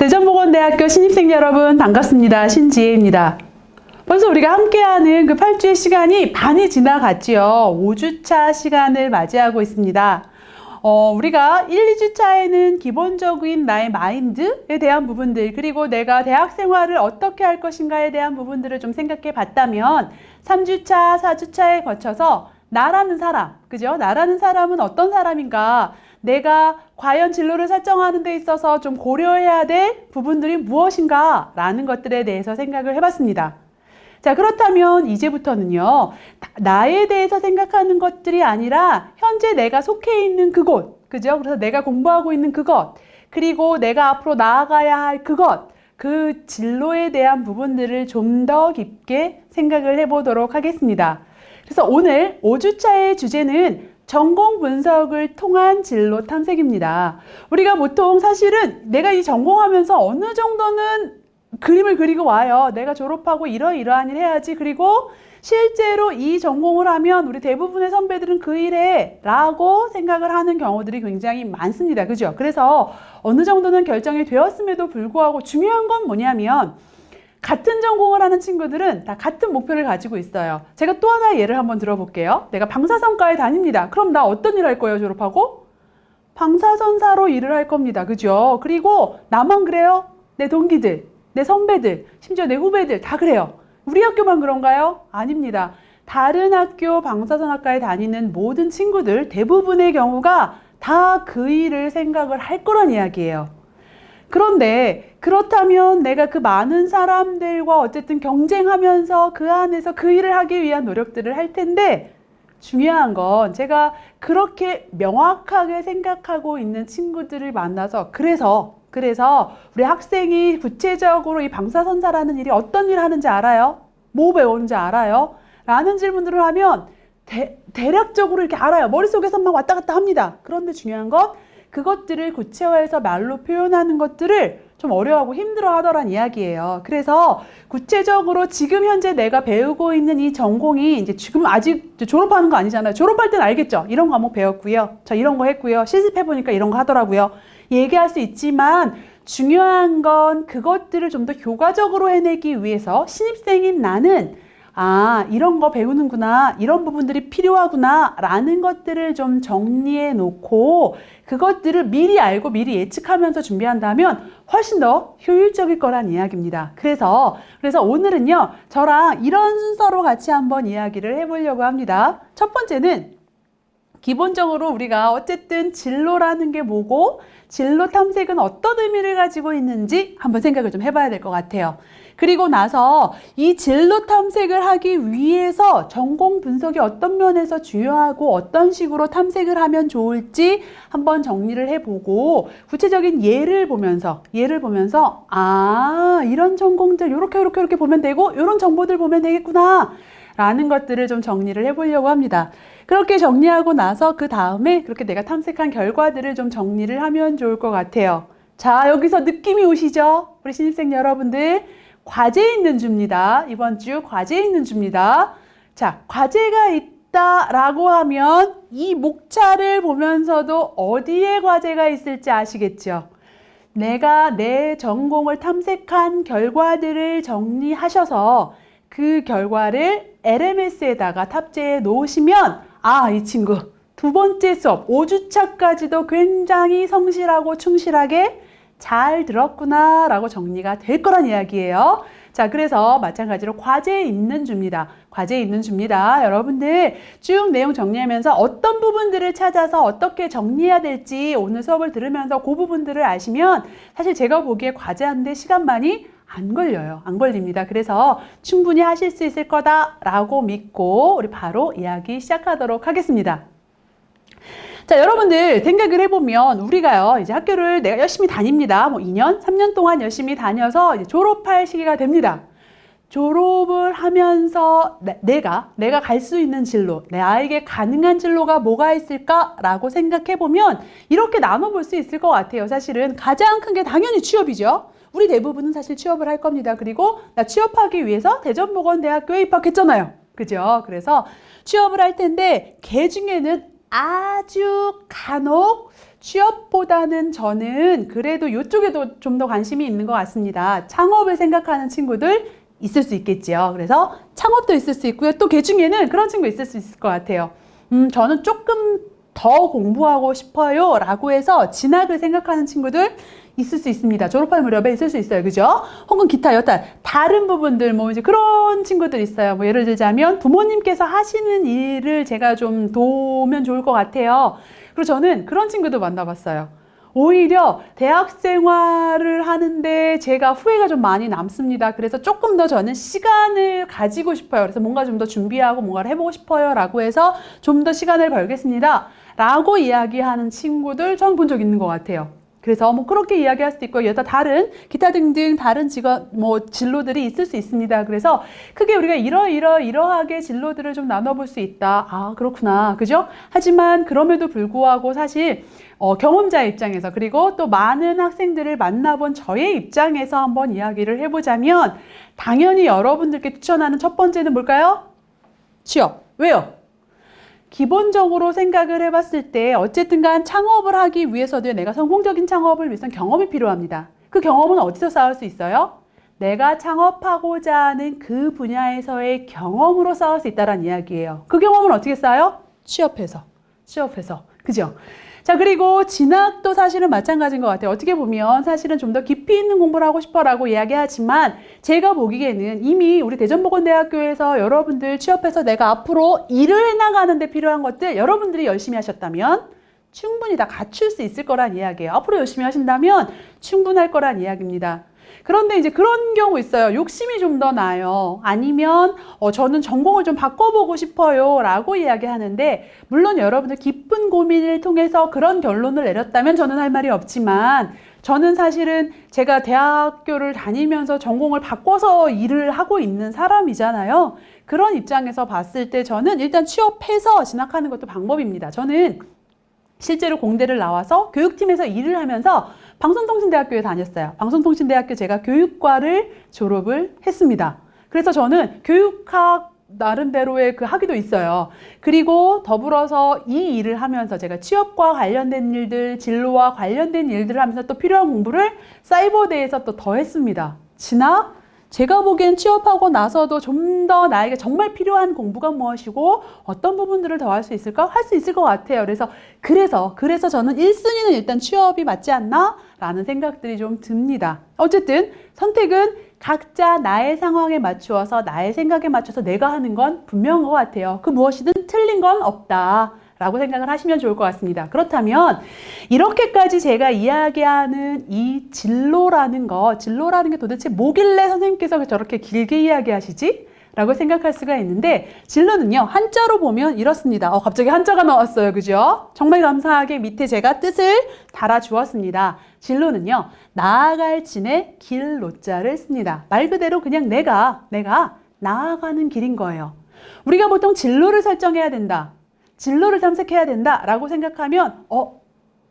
대전보건대학교 신입생 여러분 반갑습니다. 신지혜입니다. 벌써 우리가 함께하는 그 8주의 시간이 반이 지나갔지요. 5주차 시간을 맞이하고 있습니다. 우리가 1, 2주차에는 기본적인 나의 마인드에 대한 부분들, 그리고 내가 대학 생활을 어떻게 할 것인가에 대한 부분들을 좀 생각해 봤다면 3주차, 4주차에 거쳐서 나라는 사람, 그죠? 나라는 사람은 어떤 사람인가? 내가 과연 진로를 설정하는 데 있어서 좀 고려해야 될 부분들이 무엇인가? 라는 것들에 대해서 생각을 해봤습니다. 자, 그렇다면 이제부터는요, 나에 대해서 생각하는 것들이 아니라 현재 내가 속해 있는 그곳, 그죠? 그래서 내가 공부하고 있는 그것, 그리고 내가 앞으로 나아가야 할 그것, 그 진로에 대한 부분들을 좀 더 깊게 생각을 해보도록 하겠습니다. 그래서 오늘 5주차의 주제는 전공 분석을 통한 진로 탐색입니다. 우리가 보통 사실은 내가 이 전공하면서 어느 정도는 그림을 그리고 와요. 내가 졸업하고 이러이러한 일 해야지. 그리고 실제로 이 전공을 하면 우리 대부분의 선배들은 그 일해 라고 생각을 하는 경우들이 굉장히 많습니다. 그죠? 그래서 어느 정도는 결정이 되었음에도 불구하고 중요한 건 뭐냐면 같은 전공을 하는 친구들은 다 같은 목표를 가지고 있어요. 제가 또 하나의 예를 한번 들어볼게요. 내가 방사선과에 다닙니다. 그럼 나 어떤 일 할 거예요, 졸업하고? 방사선사로 일을 할 겁니다. 그죠? 그리고 나만 그래요? 내 동기들, 내 선배들, 심지어 내 후배들 다 그래요. 우리 학교만 그런가요? 아닙니다. 다른 학교 방사선학과에 다니는 모든 친구들 대부분의 경우가 다 그 일을 생각을 할 거란 이야기예요. 그런데 그렇다면 내가 그 많은 사람들과 어쨌든 경쟁하면서 그 안에서 그 일을 하기 위한 노력들을 할 텐데, 중요한 건 제가 그렇게 명확하게 생각하고 있는 친구들을 만나서 그래서 우리 학생이 구체적으로 이 방사선사라는 일이 어떤 일을 하는지 알아요? 뭐 배우는지 알아요? 라는 질문들을 하면 대략적으로 이렇게 알아요. 머릿속에서만 왔다 갔다 합니다. 그런데 중요한 건 그것들을 구체화해서 말로 표현하는 것들을 좀 어려워하고 힘들어 하더란 이야기예요. 그래서 구체적으로 지금 현재 내가 배우고 있는 이 전공이 이제 지금 아직 졸업하는 거 아니잖아요. 졸업할 때는 알겠죠. 이런 과목 배웠고요. 저 이런 거 했고요. 실습해보니까 이런 거 하더라고요. 얘기할 수 있지만 중요한 건 그것들을 좀 더 효과적으로 해내기 위해서 신입생인 나는 이런 거 배우는구나, 이런 부분들이 필요하구나 라는 것들을 좀 정리해 놓고 그것들을 미리 알고 미리 예측하면서 준비한다면 훨씬 더 효율적일 거란 이야기입니다. 그래서 오늘은요, 저랑 이런 순서로 같이 한번 이야기를 해보려고 합니다. 첫 번째는 기본적으로 우리가 어쨌든 진로라는 게 뭐고 진로 탐색은 어떤 의미를 가지고 있는지 한번 생각을 좀 해봐야 될 것 같아요. 그리고 나서 이 진로 탐색을 하기 위해서 전공 분석이 어떤 면에서 중요하고 어떤 식으로 탐색을 하면 좋을지 한번 정리를 해보고 구체적인 예를 보면서 이런 전공들 이렇게 보면 되고 이런 정보들 보면 되겠구나 라는 것들을 좀 정리를 해보려고 합니다. 그렇게 정리하고 나서 그 다음에 그렇게 내가 탐색한 결과들을 좀 정리를 하면 좋을 것 같아요. 자, 여기서 느낌이 오시죠? 우리 신입생 여러분들, 과제 있는 주입니다. 이번 주 과제 있는 주입니다. 자, 과제가 있다라고 하면 이 목차를 보면서도 어디에 과제가 있을지 아시겠죠? 내가 내 전공을 탐색한 결과들을 정리하셔서 그 결과를 LMS에다가 탑재해 놓으시면 이 친구 두 번째 수업 5주차까지도 굉장히 성실하고 충실하게 잘 들었구나 라고 정리가 될 거란 이야기예요. 자, 그래서 마찬가지로 과제 있는 주입니다. 과제 있는 주입니다. 여러분들 쭉 내용 정리하면서 어떤 부분들을 찾아서 어떻게 정리해야 될지 오늘 수업을 들으면서 그 부분들을 아시면 사실 제가 보기에 과제하는데 시간만이 안 걸려요. 안 걸립니다. 그래서 충분히 하실 수 있을 거다라고 믿고 우리 바로 이야기 시작하도록 하겠습니다. 자, 여러분들 생각을 해보면 우리가요, 이제 학교를 내가 열심히 다닙니다. 2년, 3년 동안 열심히 다녀서 이제 졸업할 시기가 됩니다. 졸업을 하면서 내가 갈 수 있는 진로, 나에게 가능한 진로가 뭐가 있을까라고 생각해보면 이렇게 나눠볼 수 있을 것 같아요. 사실은 가장 큰 게 당연히 취업이죠. 우리 대부분은 사실 취업을 할 겁니다. 그리고 나 취업하기 위해서 대전보건대학교에 입학했잖아요. 그죠? 그래서 취업을 할 텐데 그 중에는 아주 간혹 취업보다는 저는 그래도 이쪽에도 좀 더 관심이 있는 것 같습니다. 창업을 생각하는 친구들 있을 수 있겠지요. 그래서 창업도 있을 수 있고요. 또 그 중에는 그런 친구 있을 수 있을 것 같아요. 저는 조금 더 공부하고 싶어요 라고 해서 진학을 생각하는 친구들 있을 수 있습니다. 졸업할 무렵에 있을 수 있어요. 그죠? 혹은 기타 여타 다른 부분들 뭐 이제 그런 친구들 있어요. 뭐 예를 들자면 부모님께서 하시는 일을 제가 좀 도우면 좋을 것 같아요. 그리고 저는 그런 친구도 만나봤어요. 오히려 대학 생활을 하는데 제가 후회가 좀 많이 남습니다. 그래서 조금 더 저는 시간을 가지고 싶어요. 그래서 뭔가 좀 더 준비하고 뭔가를 해보고 싶어요 라고 해서 좀 더 시간을 벌겠습니다 라고 이야기하는 친구들 전 본 적 있는 것 같아요. 그래서 뭐 그렇게 이야기할 수도 있고 여타 다른 기타 등등 다른 직업 뭐 진로들이 있을 수 있습니다. 그래서 크게 우리가 이러하게 진로들을 좀 나눠볼 수 있다. 아 그렇구나, 그죠? 하지만 그럼에도 불구하고 사실 경험자의 입장에서 그리고 또 많은 학생들을 만나본 저의 입장에서 한번 이야기를 해보자면 당연히 여러분들께 추천하는 첫 번째는 뭘까요? 취업. 왜요? 기본적으로 생각을 해봤을 때 어쨌든 간 창업을 하기 위해서도 내가 성공적인 창업을 위해서는 경험이 필요합니다. 그 경험은 어디서 쌓을 수 있어요? 내가 창업하고자 하는 그 분야에서의 경험으로 쌓을 수 있다는 이야기예요. 그 경험은 어떻게 쌓아요? 취업해서. 그죠? 자, 그리고 진학도 사실은 마찬가지인 것 같아요. 어떻게 보면 사실은 좀 더 깊이 있는 공부를 하고 싶어라고 이야기하지만 제가 보기에는 이미 우리 대전보건대학교에서 여러분들 취업해서 내가 앞으로 일을 해나가는 데 필요한 것들 여러분들이 열심히 하셨다면 충분히 다 갖출 수 있을 거란 이야기예요. 앞으로 열심히 하신다면 충분할 거란 이야기입니다. 그런데 이제 그런 경우 있어요. 욕심이 좀 더 나요. 아니면 저는 전공을 좀 바꿔보고 싶어요 라고 이야기하는데 물론 여러분들 깊은 고민을 통해서 그런 결론을 내렸다면 저는 할 말이 없지만 저는 사실은 제가 대학교를 다니면서 전공을 바꿔서 일을 하고 있는 사람이잖아요. 그런 입장에서 봤을 때 저는 일단 취업해서 진학하는 것도 방법입니다. 저는 실제로 공대를 나와서 교육팀에서 일을 하면서 방송통신대학교에 다녔어요. 방송통신대학교 제가 교육과를 졸업을 했습니다. 그래서 저는 교육학 나름대로의 그 학위도 있어요. 그리고 더불어서 이 일을 하면서 제가 취업과 관련된 일들, 진로와 관련된 일들을 하면서 또 필요한 공부를 사이버대에서 또 더 했습니다. 진학? 제가 보기엔 취업하고 나서도 좀 더 나에게 정말 필요한 공부가 무엇이고 어떤 부분들을 더 할 수 있을까? 할 수 있을 것 같아요. 그래서 저는 1순위는 일단 취업이 맞지 않나? 라는 생각들이 좀 듭니다. 어쨌든 선택은 각자 나의 상황에 맞추어서 나의 생각에 맞춰서 내가 하는 건 분명한 것 같아요. 그 무엇이든 틀린 건 없다 라고 생각을 하시면 좋을 것 같습니다. 그렇다면 이렇게까지 제가 이야기하는 이 진로라는 게 도대체 뭐길래 선생님께서 저렇게 길게 이야기하시지? 라고 생각할 수가 있는데 진로는요 한자로 보면 이렇습니다. 갑자기 한자가 나왔어요. 그죠? 정말 감사하게 밑에 제가 뜻을 달아주었습니다. 진로는요 나아갈 진의 길로자를 씁니다. 말 그대로 그냥 내가 나아가는 길인 거예요. 우리가 보통 진로를 설정해야 된다, 진로를 탐색해야 된다 라고 생각하면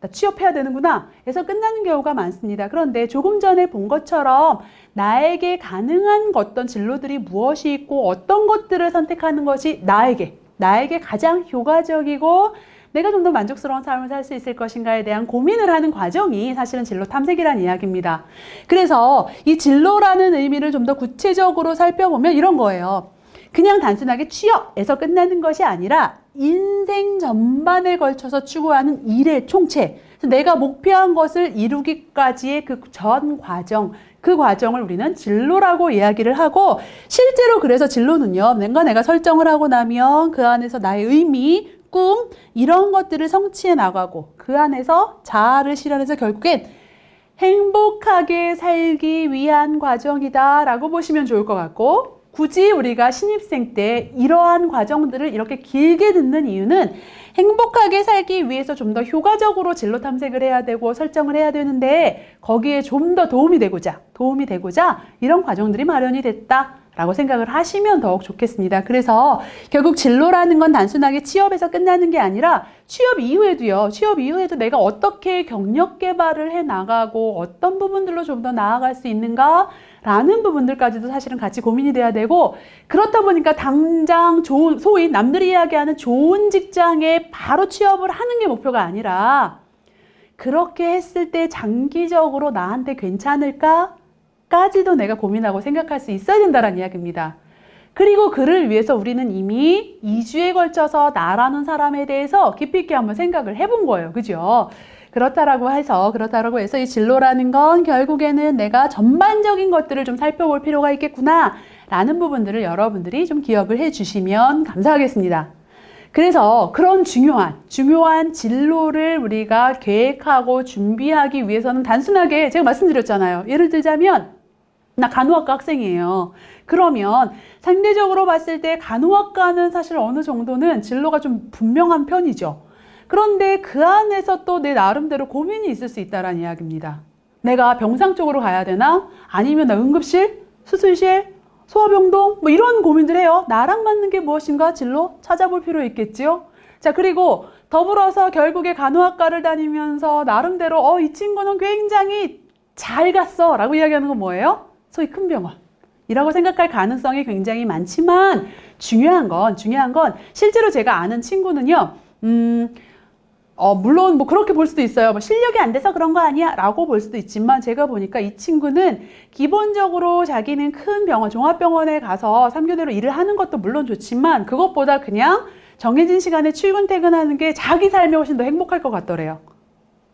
나 취업해야 되는구나 해서 끝나는 경우가 많습니다. 그런데 조금 전에 본 것처럼 나에게 가능한 어떤 진로들이 무엇이 있고 어떤 것들을 선택하는 것이 나에게 가장 효과적이고 내가 좀 더 만족스러운 삶을 살 수 있을 것인가에 대한 고민을 하는 과정이 사실은 진로 탐색이라는 이야기입니다. 그래서 이 진로라는 의미를 좀 더 구체적으로 살펴보면 이런 거예요. 그냥 단순하게 취업에서 끝나는 것이 아니라 인생 전반에 걸쳐서 추구하는 일의 총체, 내가 목표한 것을 이루기까지의 그 전 과정, 그 과정을 우리는 진로라고 이야기를 하고 실제로 그래서 진로는요, 내가 설정을 하고 나면 그 안에서 나의 의미, 꿈 이런 것들을 성취해 나가고 그 안에서 자아를 실현해서 결국엔 행복하게 살기 위한 과정이다 라고 보시면 좋을 것 같고 굳이 우리가 신입생 때 이러한 과정들을 이렇게 길게 듣는 이유는 행복하게 살기 위해서 좀 더 효과적으로 진로 탐색을 해야 되고 설정을 해야 되는데 거기에 좀 더 도움이 되고자 이런 과정들이 마련이 됐다라고 생각을 하시면 더욱 좋겠습니다. 그래서 결국 진로라는 건 단순하게 취업에서 끝나는 게 아니라 취업 이후에도 내가 어떻게 경력 개발을 해 나가고 어떤 부분들로 좀 더 나아갈 수 있는가 라는 부분들까지도 사실은 같이 고민이 돼야 되고 그렇다 보니까 당장 소위 남들이 이야기하는 좋은 직장에 바로 취업을 하는 게 목표가 아니라 그렇게 했을 때 장기적으로 나한테 괜찮을까? 까지도 내가 고민하고 생각할 수 있어야 된다는 이야기입니다. 그리고 그를 위해서 우리는 이미 2주에 걸쳐서 나라는 사람에 대해서 깊이 있게 한번 생각을 해본 거예요. 그죠? 그렇다라고 해서 이 진로라는 건 결국에는 내가 전반적인 것들을 좀 살펴볼 필요가 있겠구나 라는 부분들을 여러분들이 좀 기억을 해 주시면 감사하겠습니다. 그래서 그런 중요한 진로를 우리가 계획하고 준비하기 위해서는 단순하게 제가 말씀드렸잖아요. 예를 들자면 나 간호학과 학생이에요. 그러면 상대적으로 봤을 때 간호학과는 사실 어느 정도는 진로가 좀 분명한 편이죠. 그런데 그 안에서 또 내 나름대로 고민이 있을 수 있다는 이야기입니다. 내가 병상 쪽으로 가야 되나? 아니면 나 응급실? 수술실? 소아병동? 뭐 이런 고민들 해요. 나랑 맞는 게 무엇인가 진로 찾아볼 필요 있겠지요. 자, 그리고 더불어서 결국에 간호학과를 다니면서 나름대로 이 친구는 굉장히 잘 갔어 라고 이야기하는 건 뭐예요? 소위 큰 병원이라고 생각할 가능성이 굉장히 많지만 중요한 건 실제로 제가 아는 친구는요. 물론 뭐 그렇게 볼 수도 있어요. 뭐 실력이 안 돼서 그런 거 아니야 라고 볼 수도 있지만 제가 보니까 이 친구는 기본적으로 자기는 큰 병원, 종합병원에 가서 3교대로 일을 하는 것도 물론 좋지만 그것보다 그냥 정해진 시간에 출근 퇴근하는 게 자기 삶이 훨씬 더 행복할 것 같더래요.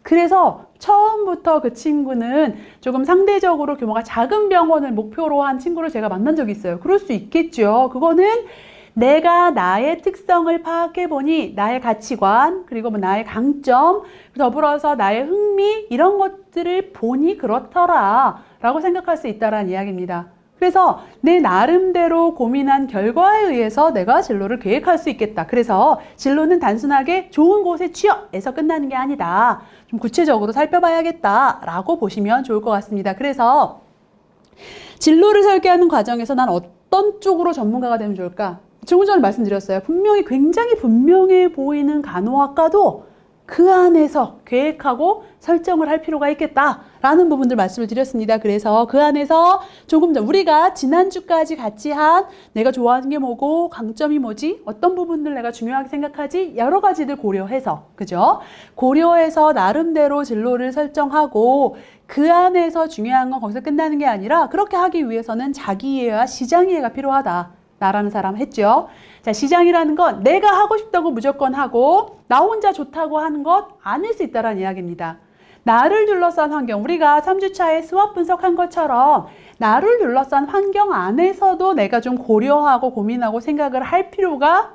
그래서 처음부터 그 친구는 조금 상대적으로 규모가 작은 병원을 목표로 한 친구를 제가 만난 적이 있어요. 그럴 수 있겠죠. 그거는 내가 나의 특성을 파악해보니 나의 가치관, 그리고 뭐 나의 강점, 더불어서 나의 흥미 이런 것들을 보니 그렇더라 라고 생각할 수 있다는 이야기입니다. 그래서 내 나름대로 고민한 결과에 의해서 내가 진로를 계획할 수 있겠다. 그래서 진로는 단순하게 좋은 곳에 취업해서 끝나는 게 아니다. 좀 구체적으로 살펴봐야겠다 라고 보시면 좋을 것 같습니다. 그래서 진로를 설계하는 과정에서 난 어떤 쪽으로 전문가가 되면 좋을까? 조금 전에 말씀드렸어요. 분명히 굉장히 분명해 보이는 간호학과도 그 안에서 계획하고 설정을 할 필요가 있겠다라는 부분들 말씀을 드렸습니다. 그래서 그 안에서 조금 전 우리가 지난주까지 같이 한 내가 좋아하는 게 뭐고 강점이 뭐지? 어떤 부분들 내가 중요하게 생각하지? 여러 가지들 고려해서 그죠? 고려해서 나름대로 진로를 설정하고 그 안에서 중요한 건 거기서 끝나는 게 아니라 그렇게 하기 위해서는 자기 이해와 시장 이해가 필요하다. 나라는 사람 했죠. 자, 시장이라는 건 내가 하고 싶다고 무조건 하고 나 혼자 좋다고 하는 것 아닐 수 있다는 이야기입니다. 나를 둘러싼 환경, 우리가 3주차에 수업 분석한 것처럼 나를 둘러싼 환경 안에서도 내가 좀 고려하고 고민하고 생각을 할 필요가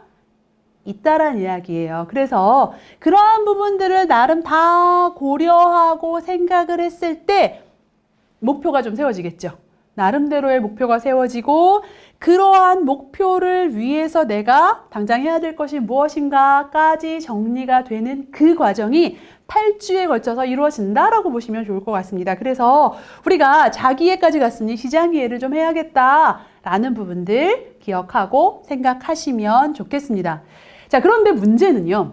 있다라는 이야기예요. 그래서 그러한 부분들을 나름 다 고려하고 생각을 했을 때 목표가 좀 세워지겠죠. 나름대로의 목표가 세워지고 그러한 목표를 위해서 내가 당장 해야 될 것이 무엇인가까지 정리가 되는 그 과정이 8주에 걸쳐서 이루어진다라고 보시면 좋을 것 같습니다. 그래서 우리가 자기이해까지 갔으니 시장이해를 좀 해야겠다라는 부분들 기억하고 생각하시면 좋겠습니다. 자, 그런데 문제는요.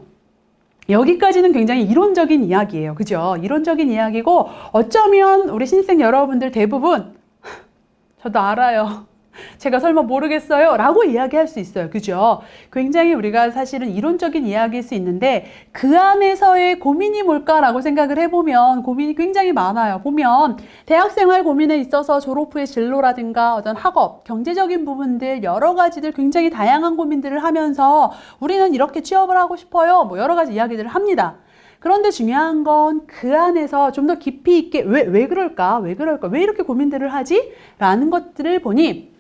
여기까지는 굉장히 이론적인 이야기예요. 그죠? 이론적인 이야기고 어쩌면 우리 신입생 여러분들 대부분 저도 알아요. 제가 설마 모르겠어요? 라고 이야기할 수 있어요. 그죠? 굉장히 우리가 사실은 이론적인 이야기일 수 있는데 그 안에서의 고민이 뭘까라고 생각을 해보면 고민이 굉장히 많아요. 보면 대학생활 고민에 있어서 졸업 후의 진로라든가 어떤 학업, 경제적인 부분들 여러 가지들 굉장히 다양한 고민들을 하면서 우리는 이렇게 취업을 하고 싶어요. 뭐 여러 가지 이야기들을 합니다. 그런데 중요한 건 그 안에서 좀 더 깊이 있게 왜 그럴까? 왜 이렇게 고민들을 하지? 라는 것들을 보니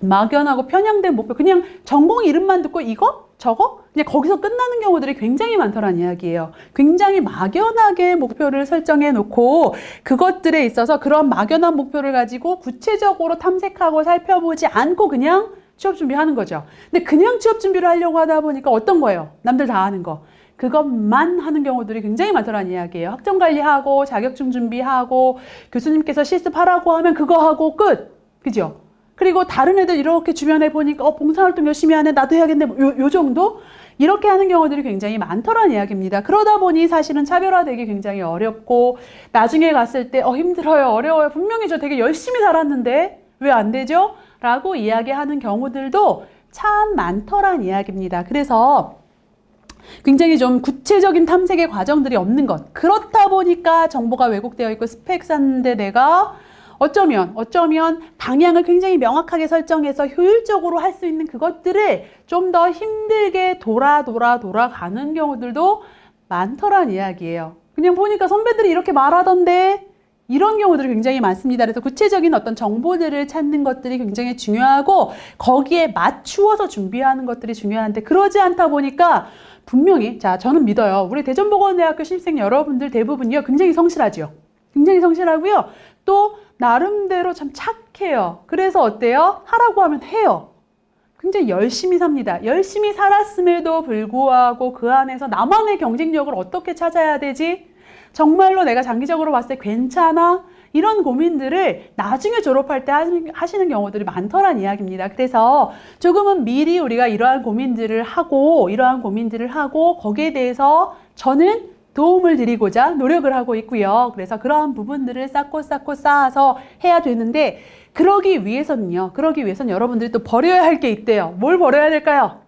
막연하고 편향된 목표, 그냥 전공 이름만 듣고 이거? 저거? 그냥 거기서 끝나는 경우들이 굉장히 많더란 이야기예요. 굉장히 막연하게 목표를 설정해 놓고 그것들에 있어서 그런 막연한 목표를 가지고 구체적으로 탐색하고 살펴보지 않고 그냥 취업 준비하는 거죠. 근데 그냥 취업 준비를 하려고 하다 보니까 어떤 거예요? 남들 다 하는 거. 그것만 하는 경우들이 굉장히 많더란 이야기예요. 학점 관리하고 자격증 준비하고 교수님께서 실습하라고 하면 그거 하고 끝. 그죠? 그리고 다른 애들 이렇게 주변에 보니까 봉사활동 열심히 하네. 나도 해야겠네. 요 정도? 이렇게 하는 경우들이 굉장히 많더란 이야기입니다. 그러다 보니 사실은 차별화되기 굉장히 어렵고 나중에 갔을 때 힘들어요. 어려워요. 분명히 저 되게 열심히 살았는데 왜 안 되죠? 라고 이야기하는 경우들도 참 많더란 이야기입니다. 그래서 굉장히 좀 구체적인 탐색의 과정들이 없는 것. 그렇다 보니까 정보가 왜곡되어 있고 스펙 샀는데 내가 어쩌면 방향을 굉장히 명확하게 설정해서 효율적으로 할 수 있는 그것들을 좀 더 힘들게 돌아가는 경우들도 많더란 이야기예요. 그냥 보니까 선배들이 이렇게 말하던데 이런 경우들이 굉장히 많습니다. 그래서 구체적인 어떤 정보들을 찾는 것들이 굉장히 중요하고 거기에 맞추어서 준비하는 것들이 중요한데 그러지 않다 보니까 분명히 자 저는 믿어요. 우리 대전보건대학교 신입생 여러분들 대부분이요 굉장히 성실하죠. 굉장히 성실하고요. 또 나름대로 참 착해요. 그래서 어때요? 하라고 하면 해요. 굉장히 열심히 삽니다. 열심히 살았음에도 불구하고 그 안에서 나만의 경쟁력을 어떻게 찾아야 되지? 정말로 내가 장기적으로 봤을 때 괜찮아? 이런 고민들을 나중에 졸업할 때 하시는 경우들이 많더란 이야기입니다. 그래서 조금은 미리 우리가 이러한 고민들을 하고 거기에 대해서 저는 도움을 드리고자 노력을 하고 있고요. 그래서 그러한 부분들을 쌓고 쌓아서 해야 되는데 그러기 위해서는 여러분들이 또 버려야 할 게 있대요. 뭘 버려야 될까요?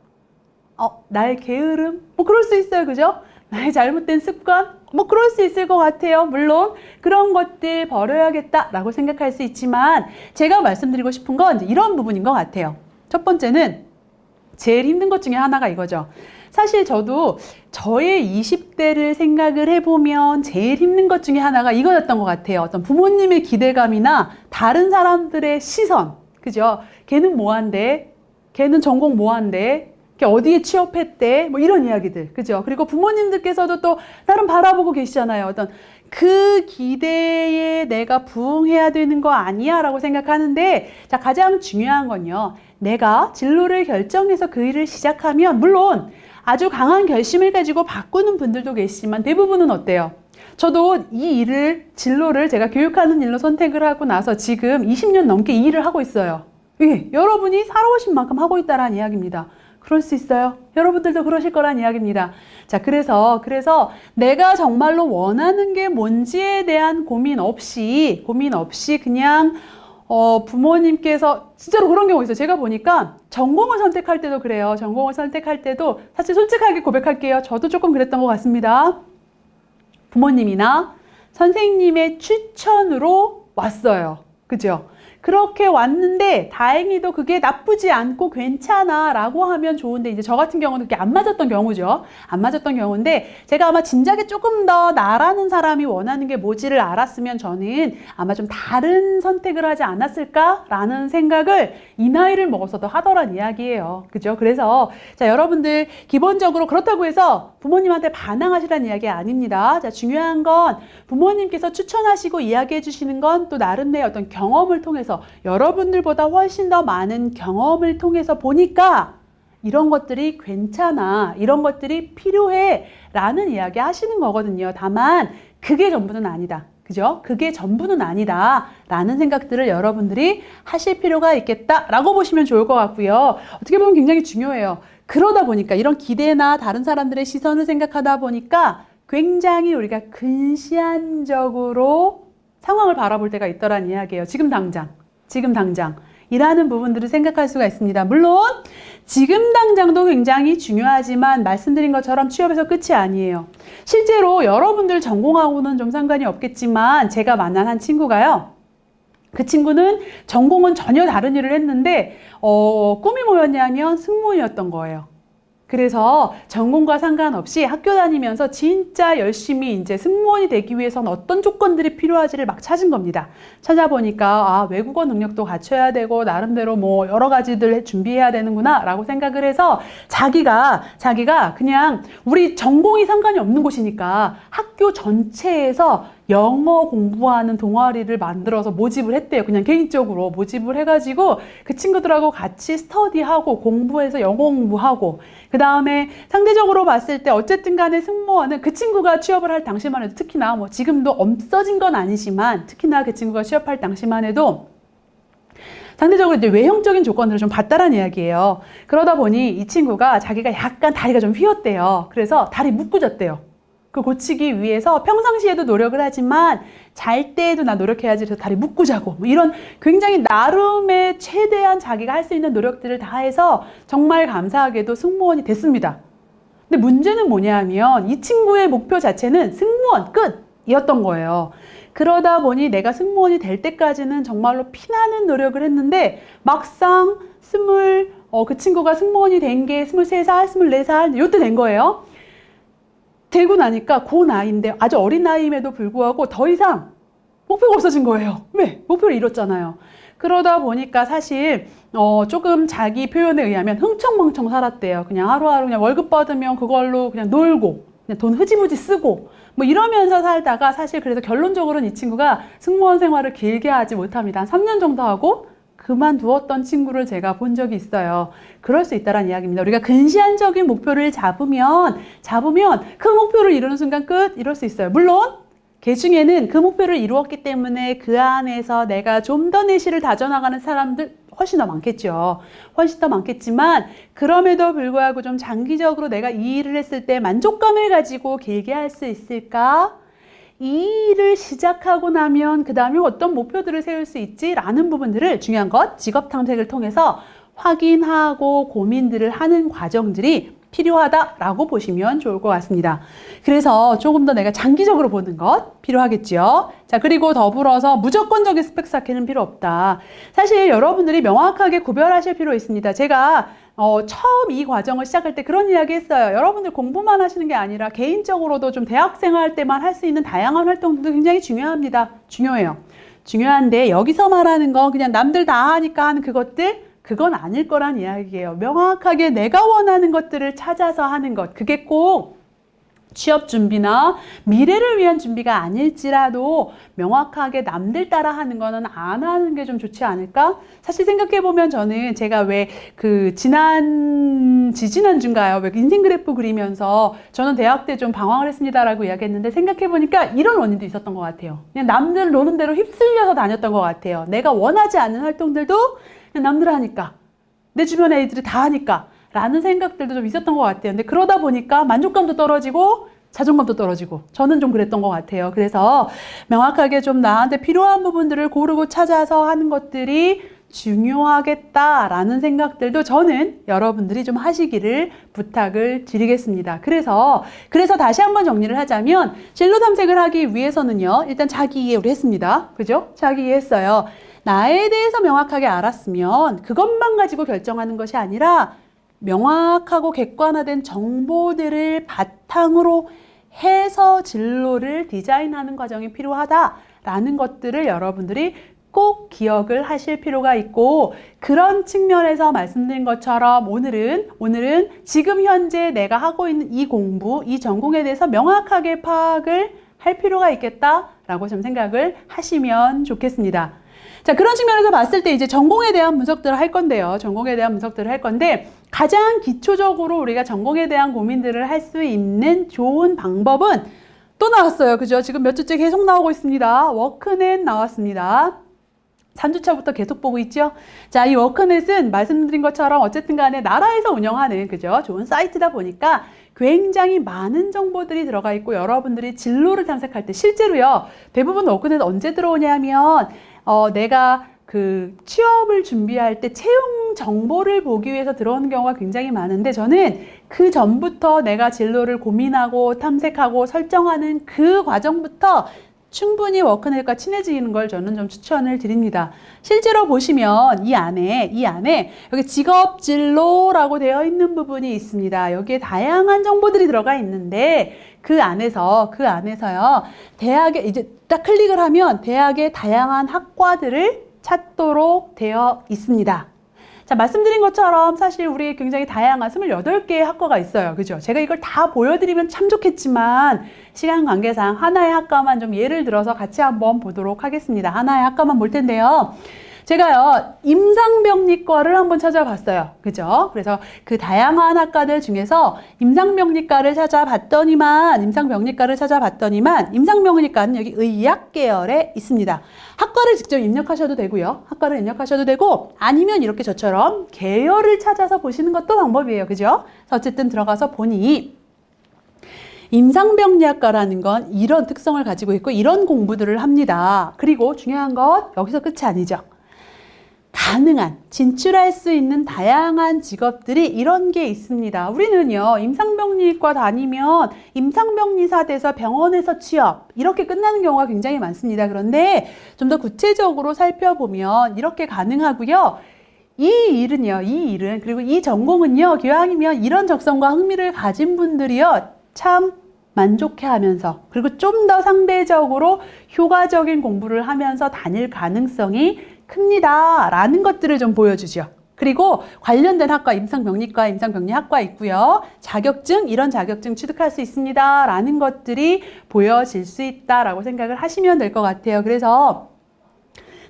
나의 게으름? 뭐 그럴 수 있어요. 그죠? 나의 잘못된 습관? 뭐 그럴 수 있을 것 같아요. 물론 그런 것들 버려야겠다라고 생각할 수 있지만 제가 말씀드리고 싶은 건 이제 이런 부분인 것 같아요. 첫 번째는 제일 힘든 것 중에 하나가 이거죠. 사실 저도 저의 20대를 생각을 해보면 제일 힘든 것 중에 하나가 이거였던 것 같아요. 어떤 부모님의 기대감이나 다른 사람들의 시선. 그죠? 걔는 뭐 한대? 걔는 전공 뭐 한대? 어디에 취업했대? 뭐 이런 이야기들. 그죠? 그리고 부모님들께서도 또 나름 바라보고 계시잖아요. 어떤 그 기대에 내가 부응해야 되는 거 아니야? 라고 생각하는데, 자, 가장 중요한 건요. 내가 진로를 결정해서 그 일을 시작하면, 물론 아주 강한 결심을 가지고 바꾸는 분들도 계시지만 대부분은 어때요? 저도 이 진로를 제가 교육하는 일로 선택을 하고 나서 지금 20년 넘게 이 일을 하고 있어요. 예, 여러분이 살아오신 만큼 하고 있다라는 이야기입니다. 그럴 수 있어요. 여러분들도 그러실 거란 이야기입니다. 자, 그래서 내가 정말로 원하는 게 뭔지에 대한 고민 없이 그냥 부모님께서 진짜로 그런 경우 있어요. 제가 보니까 전공을 선택할 때도 그래요. 전공을 선택할 때도 사실 솔직하게 고백할게요. 저도 조금 그랬던 것 같습니다. 부모님이나 선생님의 추천으로 왔어요. 그죠? 그렇게 왔는데 다행히도 그게 나쁘지 않고 괜찮아 라고 하면 좋은데 이제 저 같은 경우는 그게 안 맞았던 경우죠. 안 맞았던 경우인데 제가 아마 진작에 조금 더 나라는 사람이 원하는 게 뭐지를 알았으면 저는 아마 좀 다른 선택을 하지 않았을까라는 생각을 이 나이를 먹어서도 하더란 이야기예요. 그죠? 그래서 자 여러분들 기본적으로 그렇다고 해서 부모님한테 반항하시라는 이야기 아닙니다. 자 중요한 건 부모님께서 추천하시고 이야기해 주시는 건 또 나름대로의 어떤 경험을 통해서 여러분들보다 훨씬 더 많은 경험을 통해서 보니까 이런 것들이 괜찮아, 이런 것들이 필요해 라는 이야기 하시는 거거든요. 다만 그게 전부는 아니다. 그죠? 그게 전부는 아니다 라는 생각들을 여러분들이 하실 필요가 있겠다 라고 보시면 좋을 것 같고요. 어떻게 보면 굉장히 중요해요. 그러다 보니까 이런 기대나 다른 사람들의 시선을 생각하다 보니까 굉장히 우리가 근시안적으로 상황을 바라볼 때가 있더란 이야기예요. 지금 당장 이라는 부분들을 생각할 수가 있습니다. 물론 지금 당장도 굉장히 중요하지만 말씀드린 것처럼 취업에서 끝이 아니에요. 실제로 여러분들 전공하고는 좀 상관이 없겠지만 제가 만난 한 친구가요. 그 친구는 전공은 전혀 다른 일을 했는데 꿈이 뭐였냐면 승무원이었던 거예요. 그래서 전공과 상관없이 학교 다니면서 진짜 열심히 이제 승무원이 되기 위해서는 어떤 조건들이 필요하지를 막 찾은 겁니다. 찾아보니까 외국어 능력도 갖춰야 되고 나름대로 뭐 여러 가지들 준비해야 되는구나 라고 생각을 해서 자기가 그냥 우리 전공이 상관이 없는 곳이니까 학교 전체에서 영어 공부하는 동아리를 만들어서 모집을 했대요. 그냥 개인적으로 모집을 해가지고 그 친구들하고 같이 스터디하고 공부해서 영어 공부하고 그 다음에 상대적으로 봤을 때 어쨌든 간에 승무원은 그 친구가 취업을 할 당시만 해도 특히나 뭐 지금도 없어진 건 아니지만 특히나 그 친구가 취업할 당시만 해도 상대적으로 이제 외형적인 조건들을 좀 봤다라는 이야기예요. 그러다 보니 이 친구가 자기가 약간 다리가 좀 휘었대요. 그래서 다리 묶어졌대요. 그 고치기 위해서 평상시에도 노력을 하지만 잘 때에도 나 노력해야지 그래서 다리 묶고 자고 뭐 이런 굉장히 나름의 최대한 자기가 할 수 있는 노력들을 다 해서 정말 감사하게도 승무원이 됐습니다. 근데 문제는 뭐냐면 이 친구의 목표 자체는 승무원 끝이었던 거예요. 그러다 보니 내가 승무원이 될 때까지는 정말로 피나는 노력을 했는데 막상 그 친구가 승무원이 된 게 23살, 24살 요때 된 거예요. 되고 나니까 그 나이인데 아주 어린 나이임에도 불구하고 더 이상 목표가 없어진 거예요. 왜? 목표를 잃었잖아요. 그러다 보니까 사실 조금 자기 표현에 의하면 흥청망청 살았대요. 그냥 하루하루 그냥 월급 받으면 그걸로 그냥 놀고 그냥 돈 흐지부지 쓰고 뭐 이러면서 살다가 사실 그래서 결론적으로는 이 친구가 승무원 생활을 길게 하지 못합니다. 한 3년 정도 하고 그만두었던 친구를 제가 본 적이 있어요. 그럴 수 있다는 이야기입니다. 우리가 근시안적인 목표를 잡으면 그 목표를 이루는 순간 끝 이럴 수 있어요. 물론 그 중에는 그 목표를 이루었기 때문에 그 안에서 내가 좀 더 내실을 다져나가는 사람들 훨씬 더 많겠죠. 훨씬 더 많겠지만 그럼에도 불구하고 좀 장기적으로 내가 이 일을 했을 때 만족감을 가지고 길게 할 수 있을까? 이 일을 시작하고 나면 그 다음에 어떤 목표들을 세울 수 있지라는 부분들을 중요한 것 직업 탐색을 통해서 확인하고 고민들을 하는 과정들이 필요하다라고 보시면 좋을 것 같습니다. 그래서 조금 더 내가 장기적으로 보는 것 필요하겠죠. 자, 그리고 더불어서 무조건적인 스펙 쌓기는 필요 없다. 사실 여러분들이 명확하게 구별하실 필요 있습니다. 제가 처음 이 과정을 시작할 때 그런 이야기 했어요. 여러분들 공부만 하시는 게 아니라 개인적으로도 좀 대학생 할 때만 할 수 있는 다양한 활동도 굉장히 중요합니다. 중요해요. 중요한데 여기서 말하는 건 그냥 남들 다 하니까 하는 그건 아닐 거란 이야기예요. 명확하게 내가 원하는 것들을 찾아서 하는 것. 그게 꼭 취업 준비나 미래를 위한 준비가 아닐지라도 명확하게 남들 따라 하는 거는 안 하는 게 좀 좋지 않을까? 사실 생각해보면 저는 제가 왜 지지난주인가요? 왜 인생 그래프 그리면서 저는 대학 때 좀 방황을 했습니다라고 이야기했는데 생각해보니까 이런 원인도 있었던 것 같아요. 그냥 남들 노는 대로 휩쓸려서 다녔던 것 같아요. 내가 원하지 않는 활동들도 남들 하니까 내 주변 애들이 다 하니까 라는 생각들도 좀 있었던 것 같아요. 근데 그러다 보니까 만족감도 떨어지고 자존감도 떨어지고 저는 좀 그랬던 것 같아요. 그래서 명확하게 좀 나한테 필요한 부분들을 고르고 찾아서 하는 것들이 중요하겠다라는 생각들도 저는 여러분들이 좀 하시기를 부탁을 드리겠습니다. 그래서 다시 한번 정리를 하자면 진로 탐색을 하기 위해서는요. 일단 자기 이해 우리 했습니다. 그죠? 자기 이해 했어요. 나에 대해서 명확하게 알았으면 그것만 가지고 결정하는 것이 아니라 명확하고 객관화된 정보들을 바탕으로 해서 진로를 디자인하는 과정이 필요하다라는 것들을 여러분들이 꼭 기억을 하실 필요가 있고 그런 측면에서 말씀드린 것처럼 오늘은 지금 현재 내가 하고 있는 이 공부, 이 전공에 대해서 명확하게 파악을 할 필요가 있겠다라고 좀 생각을 하시면 좋겠습니다. 자, 그런 측면에서 봤을 때 이제 전공에 대한 분석들을 할 건데요. 전공에 대한 분석들을 할 건데 가장 기초적으로 우리가 전공에 대한 고민들을 할 수 있는 좋은 방법은 또 나왔어요. 그죠? 지금 몇 주째 계속 나오고 있습니다. 워크넷 나왔습니다. 3주차부터 계속 보고 있죠? 자, 이 워크넷은 말씀드린 것처럼 어쨌든 간에 나라에서 운영하는 그죠? 좋은 사이트다 보니까 굉장히 많은 정보들이 들어가 있고 여러분들이 진로를 탐색할 때 실제로요. 대부분 워크넷 언제 들어오냐면 내가 그 취업을 준비할 때 채용 정보를 보기 위해서 들어오는 경우가 굉장히 많은데 저는 그 전부터 내가 진로를 고민하고 탐색하고 설정하는 그 과정부터 충분히 워크넷과 친해지는 걸 저는 좀 추천을 드립니다. 실제로 보시면 이 안에 여기 직업 진로라고 되어 있는 부분이 있습니다. 여기에 다양한 정보들이 들어가 있는데 그 안에서요. 대학에 이제 딱 클릭을 하면 대학의 다양한 학과들을 찾도록 되어 있습니다. 자, 말씀드린 것처럼 사실 우리 굉장히 다양한 28개의 학과가 있어요. 그죠? 제가 이걸 다 보여드리면 참 좋겠지만 시간 관계상 하나의 학과만 좀 예를 들어서 같이 한번 보도록 하겠습니다. 하나의 학과만 볼 텐데요. 제가요, 임상병리과를 한번 찾아봤어요. 그죠? 그래서 그 다양한 학과들 중에서 임상병리과를 찾아봤더니만 임상병리과는 여기 의학 계열에 있습니다. 학과를 직접 입력하셔도 되고요. 학과를 입력하셔도 되고 아니면 이렇게 저처럼 계열을 찾아서 보시는 것도 방법이에요. 그죠? 어쨌든 들어가서 보니 임상병리학과라는 건 이런 특성을 가지고 있고 이런 공부들을 합니다. 그리고 중요한 것 여기서 끝이 아니죠. 가능한, 진출할 수 있는 다양한 직업들이 이런 게 있습니다. 우리는요, 임상병리과 다니면 임상병리사 돼서 병원에서 취업, 이렇게 끝나는 경우가 굉장히 많습니다. 그런데 좀 더 구체적으로 살펴보면 이렇게 가능하고요. 이 일은, 그리고 이 전공은요, 기왕이면 이런 적성과 흥미를 가진 분들이요, 참 만족해 하면서, 그리고 좀 더 상대적으로 효과적인 공부를 하면서 다닐 가능성이 큽니다. 라는 것들을 좀 보여주죠. 그리고 관련된 학과, 임상병리과, 임상병리학과 있고요. 자격증, 이런 자격증 취득할 수 있습니다. 라는 것들이 보여질 수 있다라고 생각을 하시면 될 것 같아요. 그래서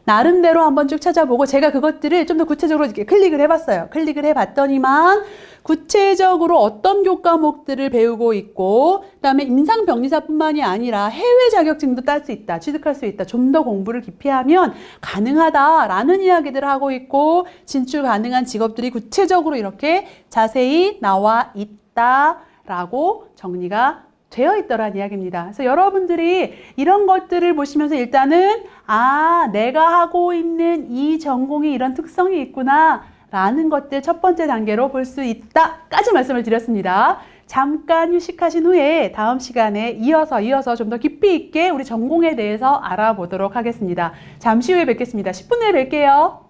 나름대로 한번 쭉 찾아보고 제가 그것들을 좀 더 구체적으로 이렇게 클릭을 해봤어요. 클릭을 해봤더니만 구체적으로 어떤 교과목들을 배우고 있고, 그다음에 임상병리사뿐만이 아니라 해외 자격증도 딸 수 있다, 취득할 수 있다, 좀 더 공부를 깊이 하면 가능하다라는 이야기들을 하고 있고, 진출 가능한 직업들이 구체적으로 이렇게 자세히 나와 있다라고 정리가 되어 있더란 이야기입니다. 그래서 여러분들이 이런 것들을 보시면서 일단은 내가 하고 있는 이 전공이 이런 특성이 있구나 라는 것들 첫 번째 단계로 볼 수 있다까지 말씀을 드렸습니다. 잠깐 휴식하신 후에 다음 시간에 이어서 좀 더 깊이 있게 우리 전공에 대해서 알아보도록 하겠습니다. 잠시 후에 뵙겠습니다. 10분 내에 뵐게요.